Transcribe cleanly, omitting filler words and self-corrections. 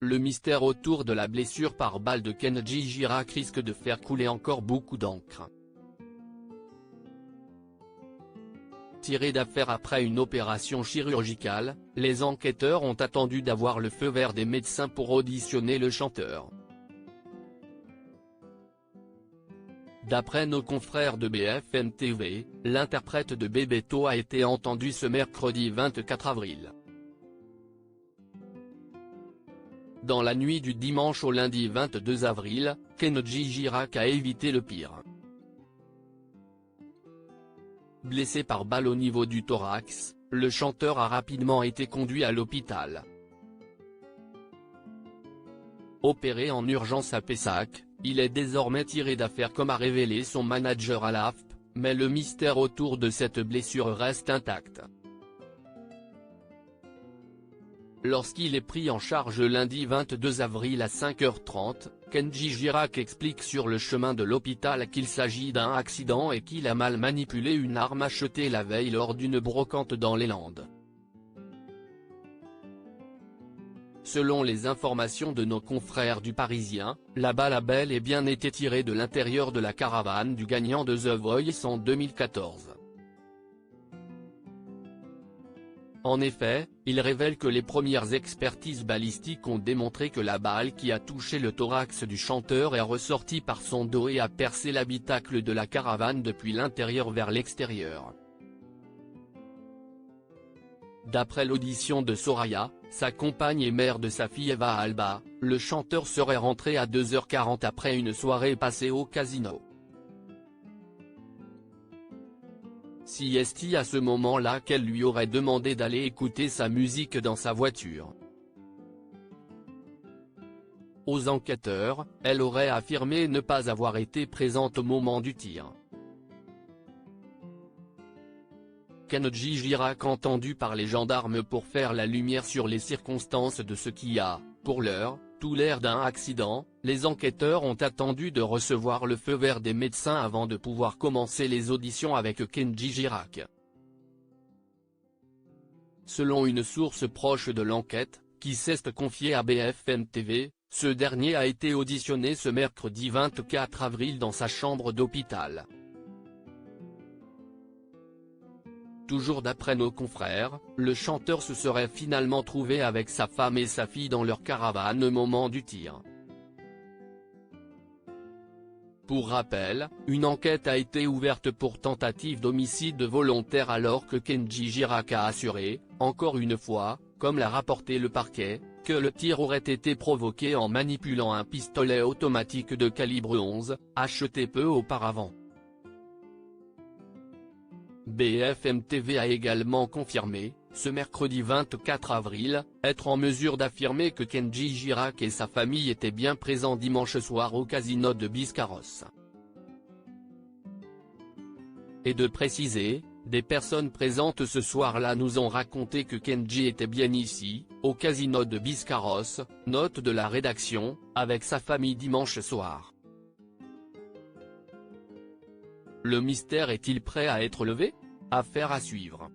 le mystère autour de la blessure par balle de Kenji Girac risque de faire couler encore beaucoup d'encre. Tiré d'affaire après une opération chirurgicale, les enquêteurs ont attendu d'avoir le feu vert des médecins pour auditionner le chanteur. D'après nos confrères de BFM TV, l'interprète de Bebeto a été entendu ce mercredi 24 avril. Dans la nuit du dimanche au lundi 22 avril, Kenji Girac a évité le pire. Blessé par balle au niveau du thorax, le chanteur a rapidement été conduit à l'hôpital. Opéré en urgence à Pessac, il est désormais tiré d'affaire comme a révélé son manager à l'AFP, mais le mystère autour de cette blessure reste intact. Lorsqu'il est pris en charge lundi 22 avril à 5h30, Kenji Girac explique sur le chemin de l'hôpital qu'il s'agit d'un accident et qu'il a mal manipulé une arme achetée la veille lors d'une brocante dans les Landes. Selon les informations de nos confrères du Parisien, la balle a bel et bien été tirée de l'intérieur de la caravane du gagnant de The Voice en 2014. En effet, il révèle que les premières expertises balistiques ont démontré que la balle qui a touché le thorax du chanteur est ressortie par son dos et a percé l'habitacle de la caravane depuis l'intérieur vers l'extérieur. D'après l'audition de Soraya, sa compagne et mère de sa fille Eva Alba, le chanteur serait rentré à 2h40 après une soirée passée au casino. Si est à ce moment-là qu'elle lui aurait demandé d'aller écouter sa musique dans sa voiture. Aux enquêteurs, elle aurait affirmé ne pas avoir été présente au moment du tir. Kenji Girac entendu par les gendarmes pour faire la lumière sur les circonstances de ce qui a, pour l'heure, tout l'air d'un accident. Les enquêteurs ont attendu de recevoir le feu vert des médecins avant de pouvoir commencer les auditions avec Kenji Girac. Selon une source proche de l'enquête, qui s'est confiée à BFM TV, ce dernier a été auditionné ce mercredi 24 avril dans sa chambre d'hôpital. Toujours d'après nos confrères, le chanteur se serait finalement trouvé avec sa femme et sa fille dans leur caravane au moment du tir. Pour rappel, une enquête a été ouverte pour tentative d'homicide volontaire alors que Kenji Girac a assuré, encore une fois, comme l'a rapporté le parquet, que le tir aurait été provoqué en manipulant un pistolet automatique de calibre 11, acheté peu auparavant. BFM TV a également confirmé, ce mercredi 24 avril, être en mesure d'affirmer que Kenji Girac et sa famille étaient bien présents dimanche soir au casino de Biscarrosse. Et de préciser, des personnes présentes ce soir-là nous ont raconté que Kenji était bien ici, au casino de Biscarrosse, note de la rédaction, avec sa famille dimanche soir. Le mystère est-il prêt à être levé? Affaire à suivre.